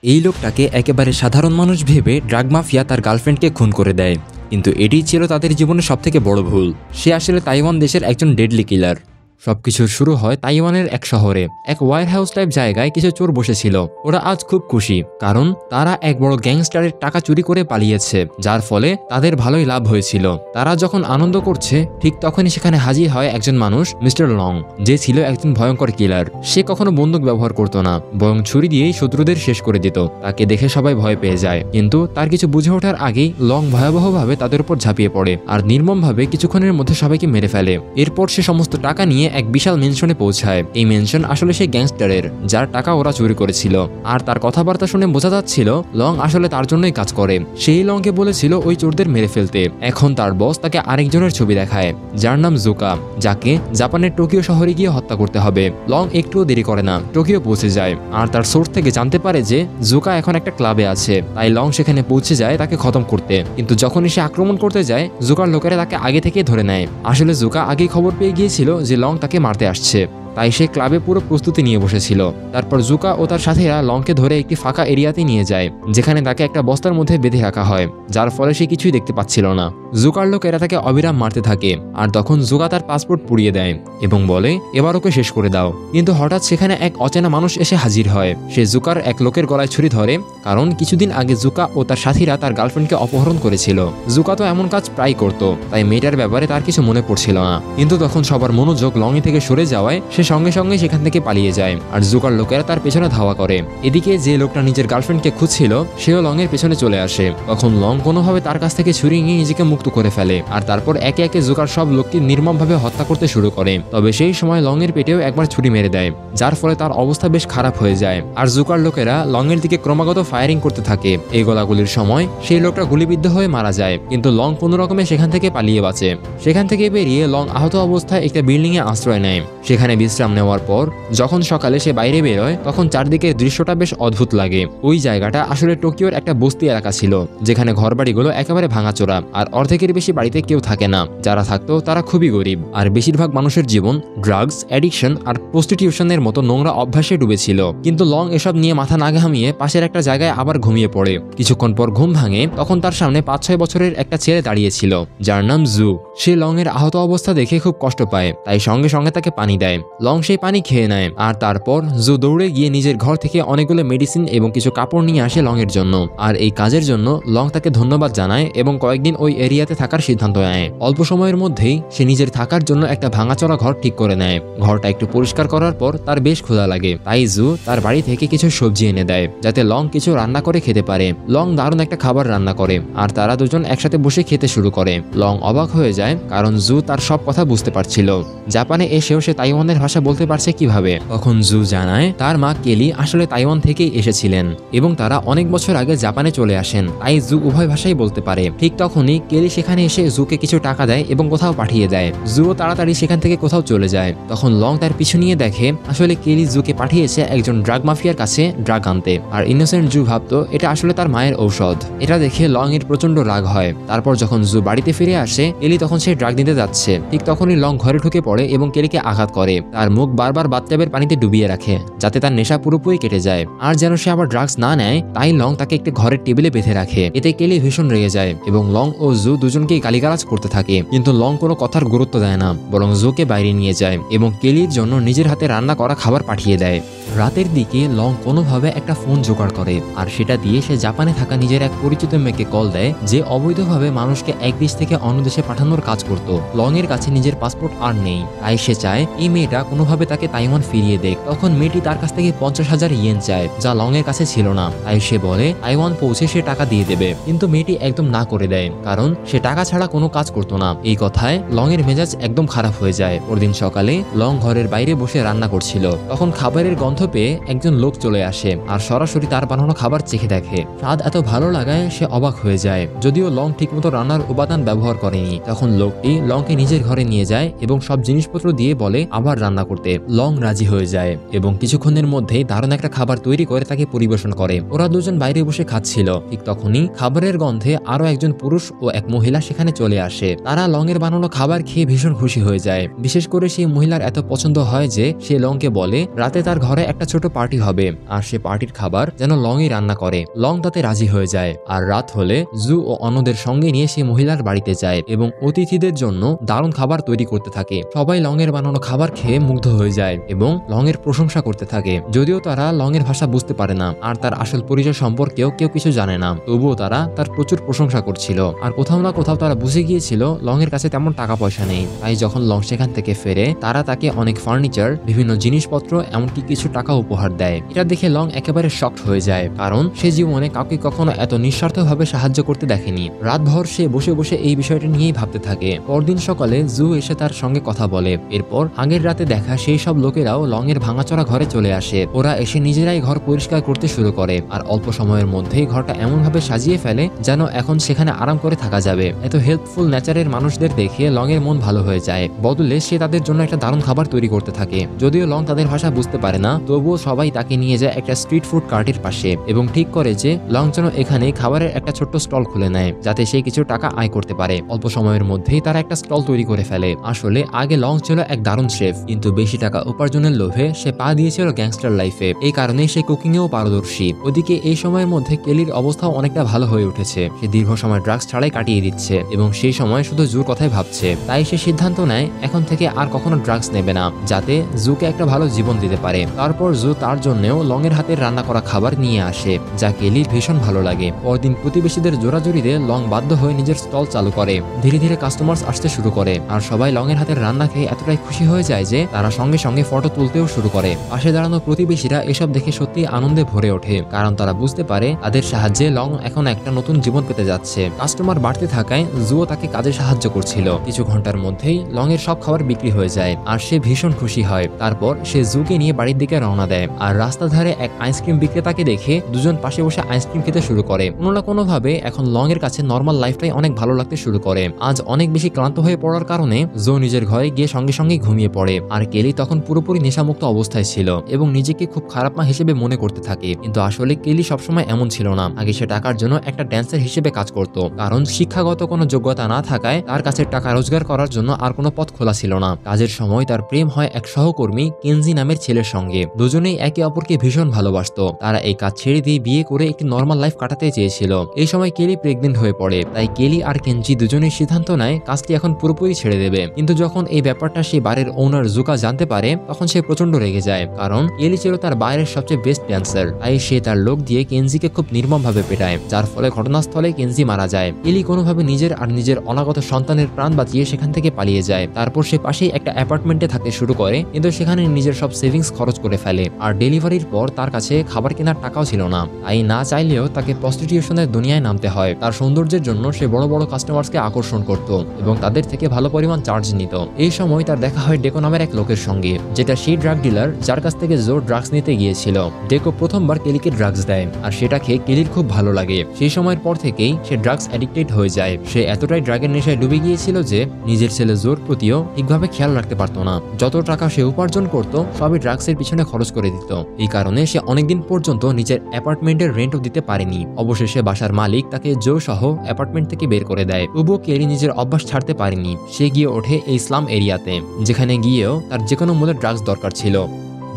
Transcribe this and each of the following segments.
এই লোকটাকে একেবারে সাধারণ মানুষ ভেবে ড্রাগ মাফিয়া তার গার্লফ্রেন্ডকে খুন করে দেয়, কিন্তু এটিই ছিল তাদের জীবনের সবথেকে বড় ভুল। সে আসলে তাইওয়ান দেশের একজন ডেডলি কিলার। সবকিছুর শুরু হয় তাইওয়ানের এক শহরে। এক ওয়ার হাউস টাইপ জায়গায় কিছু চোর বসেছিল। ওরা আজ খুব খুশি, কারণ তারা এক বড় গ্যাংস্টারের টাকা চুরি করে পালিয়েছে, যার ফলে তাদের ভালোই লাভ হয়েছিল। তারা যখন আনন্দ করছে, ঠিক তখনই সেখানে হাজির হয় একজন মানুষ, মিস্টার লং, যে ছিল একজন ভয়ঙ্কর কিলার। সে কখনো বন্দুক ব্যবহার করতো না, বরং ছুরি দিয়েই শত্রুদের শেষ করে দিত। তাকে দেখে সবাই ভয় পেয়ে যায়, কিন্তু তার কিছু বুঝে ওঠার আগেই লং ভয়াবহভাবে তাদের উপর ঝাঁপিয়ে পড়ে আর নির্মমভাবে কিছুক্ষণের মধ্যে সবাইকে মেরে ফেলে। এরপর সে সমস্ত টাকা নিয়ে এক বিশাল মেনশনে পৌঁছায়। এই মেনশন আসলে সেই গ্যাংস্টারের, যার টাকা ওরা চুরি করেছিল। আর তার কথাবার্তা শুনে বোঝা যাচ্ছিল লং আসলে তার জন্যই কাজ করে। সেই লংকে বলেছিল ওই চোরদের মেরে ফেলতে। এখন তার বস তাকে আরেকজনের ছবি দেখায়, যার নাম জুকা, যাকে জাপানের টোকিও শহরে গিয়ে হত্যা করতে হবে। লং একটুও দেরি করে না, টোকিও পৌঁছে যায় আর তার সোর্স থেকে জানতে পারে যে জুকা এখন একটা ক্লাবে আছে। তাই লং সেখানে পৌঁছে যায় তাকে খতম করতে। কিন্তু যখনই সে আক্রমণ করতে যায়, জুকার লোকেরা তাকে আগে থেকে ধরে নেয়। আসলে জুকা আগেই খবর পেয়ে গিয়েছিল যে লং তাকে মারতে আসছে, তাই সে ক্লাবে পুরো প্রস্তুতি নিয়ে বসেছিল। তারপর জুকা ও তার সাথীরা লংকে ধরে একটি ফাঁকা এরিয়াতে নিয়ে যায়, যেখানে তাকে একটা বস্তার মধ্যে বেঁধে রাখা হয়, যার ফলে সে কিছুই দেখতে পাচ্ছিল না। জুকার লোকেরা তাকে অবিরাম মারতে থাকে, আর তখন জুকা তার পাসপোর্ট পুড়িয়ে দেয় এবং বলে এবার ওকে শেষ করে দাও। কিন্তু হঠাৎ সেখানে এক অচেনা মানুষ এসে হাজির হয়। সে জুকার এক লোকের গলায় ছুরি ধরে, কারণ কিছুদিন আগে জুকা ও তার সাথীরা তার গার্লফ্রেন্ডকে অপহরণ করেছিল। জুকা তো এমন কাজ প্রায় করতো, তাই মেয়েটার ব্যাপারে তার কিছু মনে পড়ছিল না। কিন্তু তখন সবার মনোযোগ লংই থেকে সরে যাওয়ায় সে সঙ্গে সঙ্গে সেখান থেকে পালিয়ে যায়, আর জুকার লোকেরা তার পেছনে ধাওয়া করে। এদিকে যে লোকটা নিজের গার্লফ্রেন্ডকে খুঁজছিল, সেও লং এর পেছনে চলে আসে। তখন লং কোনোভাবে তার কাছ থেকে ছুরি নিয়ে নিজেকে মুক্ত করে ফেলে, আর তারপর একে একে জুকার সব লোককে নির্মমভাবে হত্যা করতে শুরু করে। তবে সেই সময় লং এর পেটেও একবার ছুরি মেরে দেয়, যার ফলে তার অবস্থা বেশ খারাপ হয়ে যায়। আর জুকার লোকেরা লং এর দিকে ক্রমাগত ফায়ারিং করতে থাকে। এই গোলাগুলির সময় সেই লোকটা গুলিবিদ্ধ হয়ে মারা যায়, কিন্তু লং কোনো রকমে সেখান থেকে পালিয়ে বাঁচে। সেখান থেকে বেরিয়ে লং আহত অবস্থায় একটা বিল্ডিং এ আশ্রয় নেয়। সেখানে বিশ্রাম নেওয়ার পর যখন সকালে সে বাইরে বেরোয়, তখন চারদিকের দৃশ্যটা বেশ অদ্ভুত লাগে। ওই জায়গাটা আসলে টোকিওর একটা বস্তি এলাকা ছিল, যেখানে ঘরবাড়িগুলো একেবারে ভাঙাচোরা, আর অর্ধেকের বেশি বাড়িতে কেউ থাকে না। যারা থাকতো তারা খুবই গরিব, আর বেশিরভাগ মানুষের জীবন ড্রাগস, অ্যাডিকশন আর প্রস্টিটিউশনের মতো নোংরা অভ্যাসে ডুবেছিল। কিন্তু লং এসব নিয়ে মাথা না ঘামিয়ে পাশের একটা জায়গায় আবার ঘুমিয়ে পড়ে। কিছুক্ষণ পর ঘুম ভাঙে, তখন তার সামনে 5-6 বছরের একটা ছেলে দাঁড়িয়েছিল, যার নাম জু। সে লং এর আহত অবস্থা দেখে খুব কষ্ট পায়, তাই সঙ্গে সঙ্গে তাকে পানি দেয়। লং সেই পানি খেয়ে নেয়, আর তারপর জু দৌড়ে গিয়ে নিজের ঘর থেকে অনেকগুলো মেডিসিন এবং কিছু কাপড় নিয়ে আসে লং এর জন্য। আর এই কাজের জন্য লং তাকে ধন্যবাদ জানায় এবং কয়েকদিন ওই এরিয়াতে থাকার সিদ্ধান্ত নেয়। অল্প সময়ের মধ্যেই সে নিজের থাকার জন্য একটা ভাঙাচোরা ঘর ঠিক করে নেয়। ঘরটা একটু পরিষ্কার করার পর তার বেশ ক্ষুধা লাগে, তাই জু তার বাড়ি থেকে কিছু সবজি এনে দেয়, যাতে লং কিছু রান্না করে খেতে পারে। লং দারুণ একটা খাবার রান্না করে, আর তারা দুজন একসাথে বসে খেতে শুরু করে। লং অবাক হয়ে যায়, কারণ জু তার সব কথা বুঝতে পারছিল। জাপানে এসেও সে তাইওয়ানের ভাষা বলতে পারছে কিভাবে। তখন জু জানায় তার মা কেলি আসলে তাইওয়ান থেকেই এসেছিলেন এবং তারা অনেক বছর আগে জাপানে চলে আসেন, তাই জু উভয় ভাষাই বলতে পারে। ঠিক তখনই কেলি সেখানে এসে জুকে কিছু টাকা দেয় এবং কোথাও পাঠিয়ে দেয়। জুও তাড়াতাড়ি সেখান থেকে কোথাও চলে যায়। তখন লং তার পিছু নিয়ে দেখে আসলে কেলি জুকে পাঠিয়েছে একজন ড্রাগ মাফিয়ার কাছে ড্রাগ আনতে, আর ইনোসেন্ট জু ভাবতো এটা আসলে তার মায়ের ঔষধ। এটা দেখে লং এর প্রচন্ড রাগ হয়। তারপর যখন জু বাড়িতে ফিরে আসে, কেলি তখন সে ড্রাগ নিতে যাচ্ছে। ঠিক তখনই লং ঘরে ঢুকে পড়ে এবং কেলিকে আঘাত করে। তার মুখ বারবার বাথটাবের পানিতে ডুবিয়ে রাখে, যাতে তার নেশা পুরোপুরি কেটে যায়। আর যেন সে আবার ড্রাগস না নেয়, তাই লং তাকে একটি ঘরের টেবিলে বেঁধে রাখে। এতে কেলি ভীষণ রেগে যায় এবং লং ও জু দুজনকেই গালিগালাজ করতে থাকে। কিন্তু লং কোনো কথার গুরুত্ব দেয় না, বরং জুকে বাইরে নিয়ে যায় এবং কেলির জন্য নিজের হাতে রান্না করা খাবার পাঠিয়ে দেয়। রাতের দিকে লং কোনোভাবে একটা ফোন জোগাড় করে, আর সেটা দিয়ে সে জাপানে থাকা নিজের এক পরিচিত মেয়েকে কল দেয়, যে অবৈধভাবে মানুষকে এক দেশ থেকে অন্য দেশে পাঠানোর কাজ করত। লং এর কাছে নিজের পাসপোর্ট আর নেই, তাই সে চায় এই মেয়েটা কোনোভাবে তাকে তাইওয়ান ফিরিয়ে দেয়। তখন মেয়েটি তার কাছ থেকে 50,000 ইয়েন চায়, যা লং এর কাছে ছিল না। তাই সে বলে তাইওয়ান পৌঁছে সে টাকা দিয়ে দেবে, কিন্তু মেয়েটি একদম না করে দেয়, কারণ সে টাকা ছাড়া কোনো কাজ করতো না। এই কথায় লং এর মেজাজ একদম খারাপ হয়ে যায়। পরদিন সকালে লং ঘরের বাইরে বসে রান্না করছিল, তখন খাবারের গন্ধ পেয়ে একজন লোক চলে আসে আর সরাসরি তার বানানো খাবার চেখে দেখে। স্বাদ এত ভালো লাগায় সে অবাক হয়ে যায়, যদিও লং ঠিকমতো রান্নার উপাদান ব্যবহার করেনি। তখন লোকটি লংকে নিজের ঘরে নিয়ে যায় এবং সব জিনিসপত্র দিয়ে বলে আবার রান্না রান্না করতে। লং রাজি হয়ে যায় এবং কিছুক্ষণের মধ্যেই দারুণ একটা খাবার তৈরি করে তাকে পরিবেশন করে। ওরা দুজন বাইরে বসে খাচ্ছিল, ঠিক তখনই খাবারের গন্ধে আরো একজন পুরুষ ও এক মহিলা সেখানে চলে আসে। তারা লং এর বানানো খাবার খেয়ে ভীষণ খুশি হয়ে যায়। বিশেষ করে সেই মহিলার এত পছন্দ হয় যে সে লংকে বলে রাতে তার ঘরে একটা ছোট পার্টি হবে আর সে পার্টির খাবার যেন লংই রান্না করে। লং তাতে রাজি হয়ে যায় আর রাত হলে জু ও অন্যদের সঙ্গে নিয়ে সেই মহিলার বাড়িতে যায় এবং অতিথিদের জন্য দারুণ খাবার তৈরি করতে থাকে। সবাই লং এর বানানো খাবার খেয়ে মুগ্ধ হয়ে যায় এবং লং এর প্রশংসা করতে থাকে। যদিও তারা লং এর ভাষা বুঝতে পারে না আর তার আসল পরিচয় সম্পর্কেও কেউ কিছু জানে না, তবুও তারা তার প্রচুর প্রশংসা করছিল। আর কোথাও না কোথাও তারা বুঝে গিয়েছিল লং এর কাছে তেমন টাকা পয়সা নেই। তাই যখন লং সেখান থেকে ফেরে তারা তাকে অনেক ফার্নিচার, বিভিন্ন জিনিসপত্র, এমনকি কিছু টাকা উপহার দেয়। এটা দেখে লং একেবারে শকড হয়ে যায়, কারণ সে জীবনে কাউকে কখনো এত নিঃস্বার্থভাবে সাহায্য করতে দেখেনি। রাতভর সে বসে বসে এই বিষয়টা নিয়েই ভাবতে থাকে। পরদিন সকালে জু এসে তার সঙ্গে কথা বলে। এরপর আগের রাতে দেখা সেই সব লোকেরাও লং এর ভাঙাচোরা ঘরে চলে আসে। ওরা এসে নিজেরাই ঘর পরিষ্কার করতে শুরু করে আর অল্প সময়ের মধ্যেই ঘরটা এমন ভাবে সাজিয়ে ফেলে যেন এখন সেখানে আরাম করে থাকা যাবে। এত হেল্পফুল নেচারের মানুষদের দেখে লং এর মন ভালো হয়ে যায়। বদলে সে তাদের জন্য একটা দারুণ খাবার তৈরি করতে থাকে। যদিও লং তাদের ভাষা বুঝতে পারে না, তবুও সবাই তাকে নিয়ে যায় একটা স্ট্রিট ফুড কার্টের পাশে এবং ঠিক করে যে লং যেন এখানে খাবারের একটা ছোট্ট স্টল খুলে নেয় যাতে সে কিছু টাকা আয় করতে পারে। অল্প সময়ের মধ্যেই তারা একটা স্টল তৈরি করে ফেলে। আসলে আগে লং ছিল এক দারুণ শেফ, কিন্তু বেশি টাকা উপার্জনের লোভে সে পা দিয়েছিল গ্যাংস্টার লাইফে। এই কারণে সে কুকিং এও পারদর্শী। ওদিকে এই সময়ের মধ্যে কেলির অবস্থাও অনেকটা ভালো হয়ে উঠেছে। সে দীর্ঘ সময় ড্রাগস ছাড়াই কাটিয়ে দিচ্ছে এবং সেই সময় শুধু জুর কথাই ভাবছে। তাই সে সিদ্ধান্ত নেয় এখন থেকে আর কখনো ড্রাগস নেবে না, যাতে জুকে একটা ভালো জীবন দিতে পারে। তারপর জু তার জন্যও লং এর হাতের রান্না করা খাবার নিয়ে আসে, যা কেলির ভীষণ ভালো লাগে। পরদিন প্রতিবেশীদের জোরাজুরিতে লং বাধ্য হয়ে নিজের স্টল চালু করে। ধীরে ধীরে কাস্টমার্স আসতে শুরু করে আর সবাই লং এর হাতের রান্না খেয়ে এতটাই খুশি হয়ে যায় যে তারা সঙ্গে সঙ্গে ফটো তুলতেও শুরু করে। পাশে দাঁড়ানো প্রতিবেশীরা এসব দেখে সত্যি আনন্দে ভরে ওঠে, কারণ তারা বুঝতে পারে তাদের সাহায্যে লং এখন একটা নতুন জীবন পেতে যাচ্ছে। কাস্টমার বাড়তে থাকায় জুও তাকে কাজে সাহায্য করছিল। কিছু ঘন্টার মধ্যেই লং এর সব খাবার বিক্রি হয়ে যায় আর সে ভীষণ খুশি হয়। তারপর সে জুকে নিয়ে বাড়ির দিকে রওনা দেয় আর রাস্তা ধারে এক আইসক্রিম বিক্রেতাকে দেখে দুজন পাশে বসে আইসক্রিম খেতে শুরু করে। কোনো না কোনো ভাবে এখন লং এর কাছে নর্মাল লাইফটাই অনেক ভালো লাগতে শুরু করে। আজ অনেক বেশি ক্লান্ত হয়ে পড়ার কারণে জো নিজের ঘরে গিয়ে সঙ্গে সঙ্গে ঘুমিয়ে পড়ে আর কেলি তখন পুরোপুরি নেশামুক্ত অবস্থায় ছিল এবং নিজেকে খুব খারাপ মা হিসেবে মনে করতে থাকে। কিন্তু আসলে কেলি সবসময় এমন ছিল না। আগে সে টাকার জন্য একটা ড্যান্সার হিসেবে কাজ করত, কারণ শিক্ষাগত কোনো যোগ্যতা না থাকায় তার কাছে টাকা রোজগার করার জন্য আর কোনো পথ খোলা ছিল না। কাজের সময় তার প্রেম হয় এক সহকর্মী কেনজি নামের ছেলের সঙ্গে। দুজনেই একে অপরকে ভীষণ ভালোবাসতো। তারা এই কাজ ছেড়ে দিয়ে বিয়ে করে একটি নর্মাল লাইফ কাটাতে চেয়েছিল। এই সময় কেলি প্রেগনেন্ট হয়ে পড়ে, তাই কেলি আর কেনজি দুজনেই সিদ্ধান্ত নেয় কাজটি এখন পুরোপুরি ছেড়ে দেবে। কিন্তু যখন এই ব্যাপারটা সেই বারের ওনার জুকা জানতে পারে তখন সে প্রচন্ড রেগে যায়, কারণ কেলি ছিল তার বাইরের সবচেয়ে বেস্ট ড্যান্সার। তাই সে তার লোক দিয়ে কেনজিকে খুব নির্মমভাবে পেটায়, যার ফলে ঘটনাস্থলে কেনজি মারা যায়। কেলি কোনোভাবে নিজের আর নিজের অনাগত সন্তানের প্রাণ বাঁচিয়ে সেখান থেকে পালিয়ে যায়। তারপর সে পাশেই একটা অ্যাপার্টমেন্টে থাকতে শুরু করে, কিন্তু সেখানে নিজের সব সেভিংস খরচ করে ফেলে। আর ডেলিভারির পর তার কাছে খাবার কেনার টাকাও ছিল না, তাই না চাইলেও তাকে প্রস্টিটিউশনের দুনিয়ায় নামতে হয়। তার সৌন্দর্যের জন্য সে বড় বড় কাস্টমার্সকে আকর্ষণ করত এবং তাদের থেকে ভালো পরিমাণ চার্জ নিত। এই সময় তার দেখা হয় ডেকো নামের এক লোকের সঙ্গে, যেটা সেই ড্রাগ ডিলার যার কাছ থেকে জো ড্রাগস নিতে গিয়েছিল। ডেকো প্রথমবার কেলিকে ড্রাগস দেয় আর সেটা খেয়ে কেলির খুব ভালো লাগে। সেই সময়ের পর থেকেই সে ড্রাগস অ্যাডিক্টেড হয়ে যায়। সে এতটাই ড্রাগের নেশায় ডুবে গিয়েছিল যে নিজের ছেলে জোর প্রতিও ঠিকভাবে খেয়াল রাখতে পারত না। যত টাকা সে উপার্জন করত সবই ড্রাগসের পিছনে খরচ করে দিত। এই কারণে সে অনেকদিন পর্যন্ত নিজের অ্যাপার্টমেন্টের রেন্টও দিতে পারেনি। অবশেষে বাসার মালিক তাকে জো সহ অ্যাপার্টমেন্ট থেকে বের করে দেয়। তবুও কেলি নিজের অভ্যাস ছাড়তে পারেনি। সে গিয়ে ওঠে এই স্লাম এরিয়াতে, যেখানে গিয়েও তার যে কোনো মূল্যে ড্রাগস দরকার ছিল।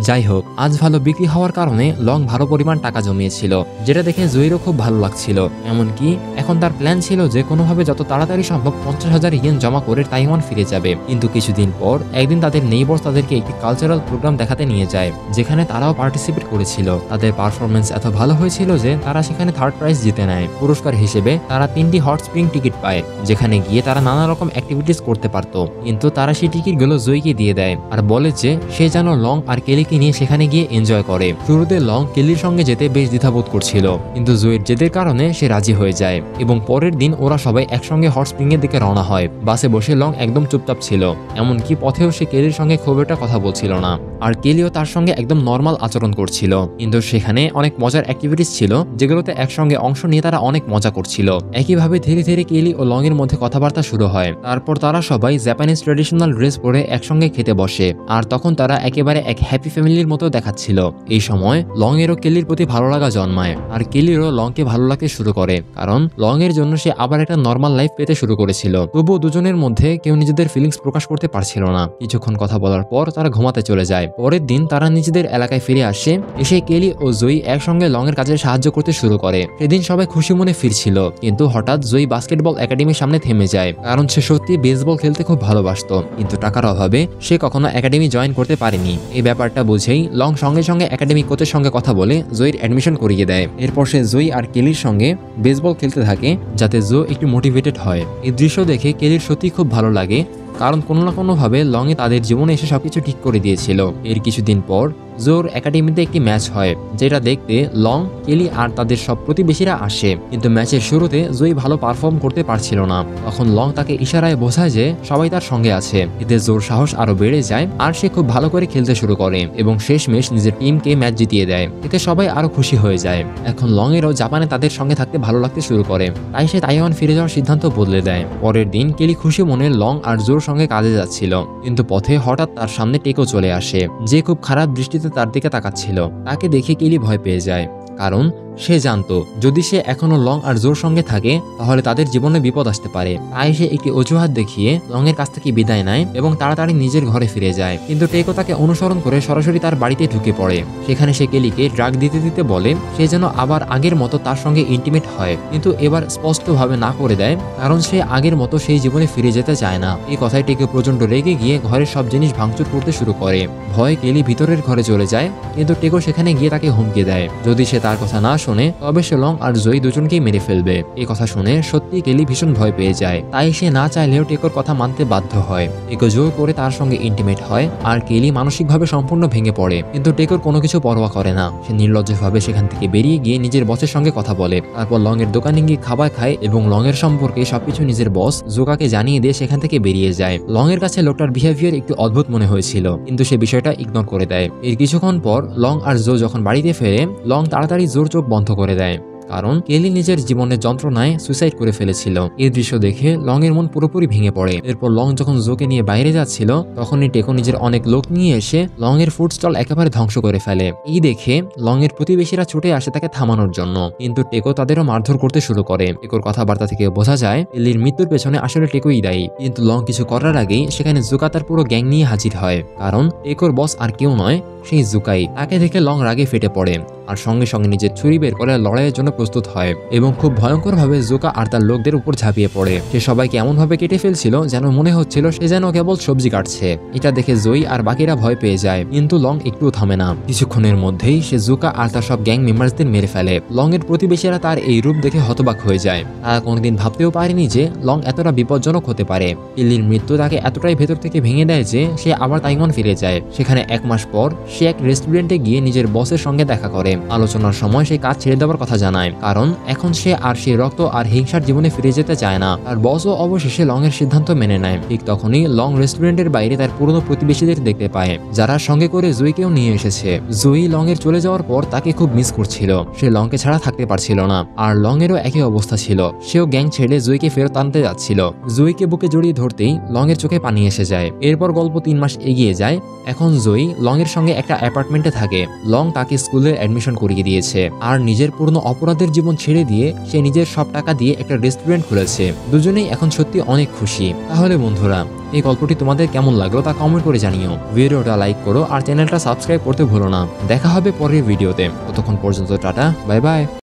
যাই হোক, আজ ভালো বিক্রি হওয়ার কারণে লং ভালো পরিমাণ টাকা জমিয়েছিল, যেটা দেখে জুইরও খুব ভালো লাগছিল। এমনকি এখন তার প্ল্যান ছিল যে কোনোভাবে যত তাড়াতাড়ি সম্ভব 50,000 ইয়েন জমা করে তাইওয়ান ফিরে যাবে। কিন্তু কিছুদিন পর একদিন তাদের নেইবার্স তাদেরকে একটি কালচারাল প্রোগ্রাম দেখাতে নিয়ে যায়, যেখানে তারাও পার্টিসিপেট করেছিল। তাদের পারফরমেন্স এত ভালো হয়েছিল যে তারা সেখানে থার্ড প্রাইজ জিতে নেয়। পুরস্কার হিসেবে তারা 3টি হট স্প্রিং টিকিট পায়, যেখানে গিয়ে তারা নানা রকম অ্যাক্টিভিটিস করতে পারত। কিন্তু তারা সেই টিকিটগুলো জুইকে দিয়ে দেয় আর বলে যে সে যেন লং আর কেলি জয়কে নিয়ে সেখানে গিয়ে এনজয় করে। শুরুতে লং কেলির সঙ্গে যেতে বেশ দ্বিধাবোধ করছিল, কিন্তু জয়ের জেদের কারণে সে রাজি হয়ে যায় এবং পরের দিন ওরা সবাই একসঙ্গে হট স্প্রিং এর দিকে রওনা হয়। বাসে বসে লং একদম চুপচাপ ছিল, এমনকি পথেও সে কেলির সঙ্গে খুব একটা কথা বলছিল না, আর কেলিও তার সঙ্গে একদম নর্মাল আচরণ করছিল। কিন্তু সেখানে অনেক মজার অ্যাক্টিভিটিস ছিল যেগুলোতে একসঙ্গে অংশ নিয়ে তারা অনেক মজা করছিল। একইভাবে ধীরে ধীরে কেলি ও লং এর মধ্যে কথাবার্তা শুরু হয়। তারপর তারা সবাই জাপানিজ ট্র্যাডিশনাল ড্রেস পরে একসঙ্গে খেতে বসে, আর তখন তারা একেবারে এক হ্যাপি ফ্যামিলির মতো দেখাচ্ছিল। এই সময় লং এরও কেলির প্রতি ভালো লাগা জন্মায়, আর কেলিরও লংকে ভালো লাগতে শুরু করে, কারণ লং এর জন্য সে আবার একটা নর্মাল লাইফ পেতে শুরু করেছিল। তবুও দুজনের মধ্যে কেউ নিজেদের ফিলিংস প্রকাশ করতে পারছিল না। কিছুক্ষণ কথা বলার পর তারা ঘুমাতে চলে যায়। পরের দিন তারা নিজেদের এলাকায় ফিরে আসে। এসে কেলি ও জয়ী একসঙ্গে লং এর কাজে সাহায্য করতে শুরু করে। সেদিন সবাই খুশি মনে ফিরছিল, কিন্তু হঠাৎ জয়ী বাস্কেটবল একাডেমির সামনে থেমে যায়, কারণ সে সত্যি বেসবল খেলতে খুব ভালোবাসত, কিন্তু টাকার অভাবে সে কখনো একাডেমি জয়েন করতে পারেনি। এই ব্যাপারটা বুঝেই লং সঙ্গে সঙ্গে একাডেমি কোচের সঙ্গে কথা বলে জয়ীর অ্যাডমিশন করিয়ে দেয়। এরপর সে জয়ী আর কেলির সঙ্গে বেসবল খেলতে থাকে, যাতে জো একটু মোটিভেটেড হয়। এই দৃশ্য দেখে কেলির সত্যি খুব ভালো লাগে, কারণ কোনো না কোনোভাবে লং এ তাদের জীবনে এসে সবকিছু ঠিক করে দিয়েছিল। এর কিছুদিন পর জোর একাডেমিতে একটি ম্যাচ হয়, যেটা দেখতে লং, কেলি আর তাদের সব প্রতিবেশীরা আসে। কিন্তু ম্যাচের শুরুতে জয়ী ভালো পারফর্ম করতে পারছিল না। তখন লং তাকে ইশারায় বোঝায় যে সবাই তার সঙ্গে আছে। এতে জোর সাহস আরো বেড়ে যায়, আর সে খুব ভালো করে খেলতে শুরু করে এবং শেষমেশ নিজের টিমকে ম্যাচ জিতিয়ে দেয়। এতে সবাই আরো খুশি হয়ে যায়। এখন লং এরও জাপানে তাদের সঙ্গে থাকতে ভালো লাগতে শুরু করে, তাই সে তাইওয়ান ফিরে যাওয়ার সিদ্ধান্ত বদলে দেয়। পরের দিন কেলি খুশি মনে লং আর জোর সঙ্গে কাজে যাচ্ছিল, কিন্তু পথে হঠাৎ তার সামনে টেকো চলে আসে, যে খুব খারাপ দৃষ্টিতে তার দিকে তাকাচ্ছিল। তাকে দেখে কেলি ভয় পেয়ে যায়, কারণ সে জানতো যদি সে এখনো লং আর জোর সঙ্গে থাকে তাহলে তাদের জীবনে বিপদ আসতে পারে। তাই সে একটি অজুহাত দেখিয়ে লং এর কাছ থেকে বিদায় নেয় এবং তাড়াতাড়ি নিজের ঘরে ফিরে যায়। কিন্তু টেকো তাকে অনুসরণ করে সরাসরি তার বাড়িতে ঢুকে পড়ে। সেখানে সে কেলিকে ড্রাগ দিতে দিতে বলে সে যেন আবার আগের মতো তার সঙ্গে ইন্টিমেট হয়, কিন্তু এবার স্পষ্টভাবে না করে দেয়, কারণ সে আগের মতো সেই জীবনে ফিরে যেতে চায় না। এই কথায় টেকো প্রচন্ড রেগে গিয়ে ঘরের সব জিনিস ভাঙচুর করতে শুরু করে। ভয় কেলি ভিতরের ঘরে চলে যায়, কিন্তু টেকো সেখানে গিয়ে তাকে হুমকি দেয় যদি সে তার কথা না শোনে তবে সে লং আর জয়ী দুজনকেই মেরে ফেলবে। এই কথা শুনে সত্যি কেলি ভীষণ ভয় পেয়ে যায়, তাই সে না চাইলেও টেকোর কথা মানতে বাধ্য হয়। টেকো জোর করে তার সঙ্গে ইন্টিমেট হয়, আর কেলি মানসিকভাবে সম্পূর্ণ ভেঙে পড়ে। কিন্তু টেকোর কোনো কিছু পরোয়া করে না। সে নির্লজ্জভাবে সেখান থেকে বেরিয়ে গিয়ে নিজের বসের সঙ্গে কথা বলে। তারপর লং এর দোকানে গিয়ে খাবার খায় এবং লং এর সম্পর্কে সবকিছু নিজের বস জোকাকে জানিয়ে দিয়ে সেখান থেকে বেরিয়ে যায়। লং এর কাছে লোকটার বিহেভিয়ার একটু অদ্ভুত মনে হয়েছিল, কিন্তু সে বিষয়টা ইগনোর করে দেয়। এর কিছুক্ষণ পর লং আর জো যখন বাড়িতে ফেরে, লং তাড়াতাড়ি জোর চোখ বন্ধ করে দেয়, কারণ কেলি নিজের জীবনের যন্ত্রণায় সুইসাইড করে ফেলেছিল। এই দৃশ্য দেখে লং এর মন পুরোপুরি ভেঙে পড়ে। এরপর লং যখন জোকে নিয়ে বাইরে যাচ্ছিল, তখনই টেকো নিজের অনেক লোক নিয়ে এসে লং এর ফুড স্টল একেবারে ধ্বংস করে ফেলে। এই দেখে লং এর প্রতিবেশীরা ছুটে আসে তাকে থামানোর জন্য, কিন্তু টেকো তাদেরও মারধর করতে শুরু করে। টেকোর কথাবার্তা থেকে বোঝা যায় কেলির মৃত্যুর পেছনে আসলে টেকোই দায়ী। কিন্তু লং কিছু করার আগেই সেখানে জোকা তার পুরো গ্যাং নিয়ে হাজির হয়, কারণ টেকোর বস আর কেউ নয়, সেই জুকাই। তাকে দেখে লং রাগে ফেটে পড়ে আর সঙ্গে সঙ্গে নিজের ছুরি বের করে লড়াইয়ের জন্য প্রস্তুত হয় এবং খুব ভয়ঙ্করভাবে জোকা আর তার লোকদের উপর ঝাঁপিয়ে পড়ে। সে সবাইকে এমনভাবে কেটে ফেলছিল যেন মনে হচ্ছিল সে যেন কেবল সবজি কাটছে। এটা দেখে জয়ী আর বাকিরা ভয় পেয়ে যায়, কিন্তু লং একটুও থামে না। কিছুক্ষণের মধ্যেই সে জোকা আর তার সব গ্যাং মেম্বারদের মেরে ফেলে। লং এর প্রতিবেশীরা তার এই রূপ দেখে হতবাক হয়ে যায়। তারা কোনোদিন ভাবতেও পারেনি যে লং এতটা বিপজ্জনক হতে পারে। কেলির মৃত্যু তাকে এতটাই ভেতর থেকে ভেঙে দেয় যে সে আবার তাইওয়ান ফিরে যায়। সেখানে 1 মাস পর সে এক রেস্টুরেন্টে গিয়ে নিজের বসের সঙ্গে দেখা করে। আলোচনার সময় সে কাজ ছেড়ে দেওয়ার কথা জানায়, কারণ এখন সে আর সেই রক্ত আর হিংসার জীবনে ফিরে যেতে চায় না। আর বসও অবশেষে লং এর সিদ্ধান্ত মেনে নেয়। ঠিক তখনই লং রেস্টুরেন্টের বাইরে তার পুরনো প্রতিবেশীদের দেখতে পায়, যারা সঙ্গে করে জয়ীকেও নিয়ে এসেছে। জয়ী লং এর চলে যাওয়ার পর তাকে খুব মিস করছিল। সে লংকে ছাড়া থাকতে পারছিল না, আর লং এরও একই অবস্থা ছিল। সেও গ্যাং ছেড়ে জয়ীকে ফেরত আনতে যাচ্ছিল। জয়ীকে বুকে জড়িয়ে ধরতেই লং এর চোখে পানি এসে যায়। এরপর গল্প 3 মাস এগিয়ে যায়। এখন জয়ী লং এর সঙ্গে একটা অ্যাপার্টমেন্টে থাকে। লং তাকে স্কুলে অ্যাডমিশন করিয়ে দিয়েছে, আর নিজের পুরনো অপরাধের জীবন ছেড়ে দিয়ে সে নিজের সব টাকা দিয়ে একটা রেস্টুরেন্ট খুলেছে। দুজনেই এখন সত্যি অনেক খুশি। তাহলে বন্ধুরা, এই গল্পটি তোমাদের কেমন লাগলো তা কমেন্ট করে জানিও। ভিডিওটা লাইক করো আর চ্যানেলটা সাবস্ক্রাইব করতে ভুলো না। দেখা হবে পরের ভিডিওতে। ততক্ষণ পর্যন্ত টাটা, বাই বাই।